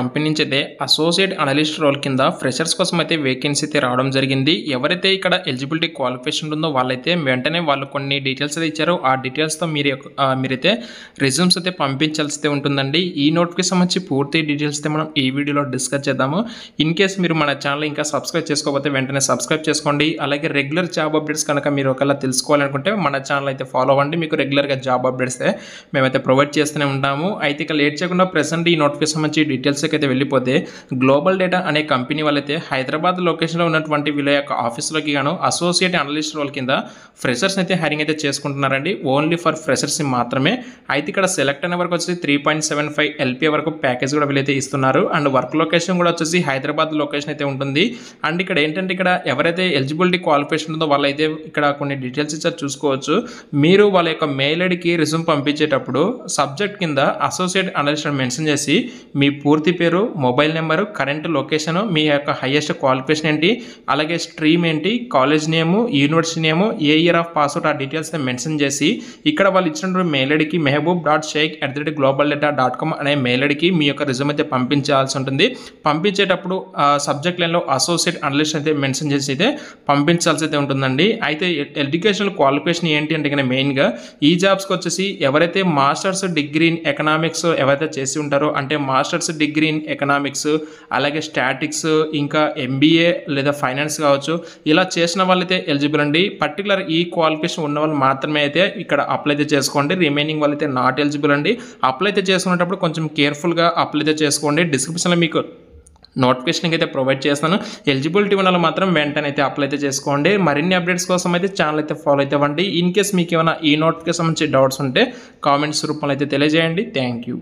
Company నుంచి అయితే associate analyst role కింద ఫ్రెషర్స్ కోసం అయితే వేకెన్సీ అయితే రావడం జరిగింది. ఎవరైతే ఇక్కడ ఎలిజిబిలిటీ క్వాలిఫికేషన్ ఉందో వాళ్ళైతే వెంటనే వాళ్ళు కొన్ని డీటెయిల్స్ అయితే ఇచ్చారు. ఆ డీటెయిల్స్తో మీరైతే రెజ్యూమ్స్ అయితే పంపించాల్సి ఉంటుందండి. ఈ నోటిఫికేషన్ సంబంధించి పూర్తి డీటెయిల్స్ అయితే మనం ఈ వీడియోలో డిస్కస్ చేద్దాము. ఇన్ కేస్ మీరు మన ఛానల్ ఇంకా సబ్స్క్రైబ్ చేసుకోకపోతే వెంటనే సబ్స్క్రైబ్ చేసుకోండి. అలాగే రెగ్యులర్ జాబ్ అప్డేట్స్ కనుక మీరు ఒకవేళ తెలుసుకోవాలనుకుంటే మన ఛానల్ అయితే ఫాలో అవ్వండి. మీకు రెగ్యులర్గా జాబ్ అప్డేట్స్ మేమైతే ప్రొవైడ్ చేస్తూనే ఉంటాము. అయితే ఇక లేట్ చేయకుండా ప్రెసెంట్ ఈ నోటిఫికేషన్ సంబంధించి డీటెయిల్స్ అయితే వెళ్ళిపోతే గ్లోబల్ డేటా అనే కంపెనీ వాళ్ళైతే హైదరాబాద్ లొకేషన్లో ఉన్నటువంటి వీళ్ళ యొక్క ఆఫీస్లోకి గాను అసోసియేట్ అనలిస్ట్ రోల్ కింద ఫ్రెషర్స్ అయితే హైరింగ్ అయితే చేసుకుంటున్నారండి. ఓన్లీ ఫర్ ఫ్రెషర్స్ మాత్రమే. అయితే ఇక్కడ సెలెక్ట్ అయిన వరకు వచ్చి 3.75 LPA వరకు ప్యాకేజ్ కూడా వీళ్ళైతే ఇస్తున్నారు. అండ్ వర్క్ లొకేషన్ కూడా వచ్చేసి హైదరాబాద్ లొకేషన్ అయితే ఉంటుంది. అండ్ ఇక్కడ ఏంటంటే ఇక్కడ ఎవరైతే ఎలిజిబిలిటీ క్వాలిఫికేషన్ ఉందో వాళ్ళైతే ఇక్కడ కొన్ని డీటెయిల్స్ ఇచ్చారు చూసుకోవచ్చు. మీరు వాళ్ళ యొక్క మెయిల్ ఐడికి రిజ్యూమ్ పంపించేటప్పుడు సబ్జెక్ట్ కింద అసోసియేట్ అనలిస్ట్ మెన్షన్ చేసి మీ పూర్తి పేరు, మొబైల్ నెంబరు, కరెంట్ లొకేషన్, మీ యొక్క హైయెస్ట్ క్వాలిఫికేషన్ ఏంటి, అలాగే స్ట్రీమ్ ఏంటి, college name, university name, A year of pass out ఆ డీటెయిల్స్ మెన్షన్ చేసి ఇక్కడ వాళ్ళు ఇచ్చినటువంటి మెయిల్ ఐడికి mehboob.sheikh@globaldata.com అనే మెయిల్ ఐడికి మీ యొక్క రిజ్యూమ్ అయితే పంపించాల్సి ఉంటుంది. పంపించేటప్పుడు సబ్జెక్ట్ లైన్లో అసోసియేట్ అనలిస్ట్ అయితే మెన్షన్ చేసి అయితే పంపించాల్సి అయితే ఉంటుందండి. అయితే ఎడ్యుకేషనల్ క్వాలిఫికేషన్ ఏంటి అంటే కనుక మెయిన్గా ఈ జాబ్స్కి వచ్చేసి ఎవరైతే మాస్టర్స్ డిగ్రీ ఇన్ ఎకనామిక్స్ ఎవరైతే చేసి ఉంటారో, అంటే మాస్టర్స్ డిగ్రీ ఇన్ ఎకనామిక్స్, అలాగే స్టాటిక్స్, ఇంకా MBA లేదా ఫైనాన్స్ కావచ్చు, ఇలా చేసిన వాళ్ళైతే ఎలిజిబుల్ అండి. పర్టికులర్ ఈ క్వాలిఫికేషన్ ఉన్న వాళ్ళు మాత్రమే అయితే ఇక్కడ అప్లై అయితే చేసుకోండి. రిమైనింగ్ వాళ్ళైతే నాట్ ఎలిజిబుల్ అండి. అప్లై అయితే చేసుకునేటప్పుడు కొంచెం కేర్ఫుల్గా అప్లై అయితే చేసుకోండి. డిస్క్రిప్షన్లో మీకు నోటిఫికేషన్ అయితే ప్రొవైడ్ చేస్తాను. ఎలిజిబిలిటీ ఉన్న వాళ్ళు మాత్రం వెంటనే అయితే అప్లై అయితే చేసుకోండి. మరిన్ని అప్డేట్స్ కోసం అయితే ఛానల్ అయితే ఫాలో అయితే అవ్వండి. ఇన్ కేస్ మీకు ఏమైనా ఈ నోటిఫికేషన్ సంబంధించి డౌట్స్ ఉంటే కామెంట్స్ రూపంలో అయితే తెలియజేయండి. Thank you.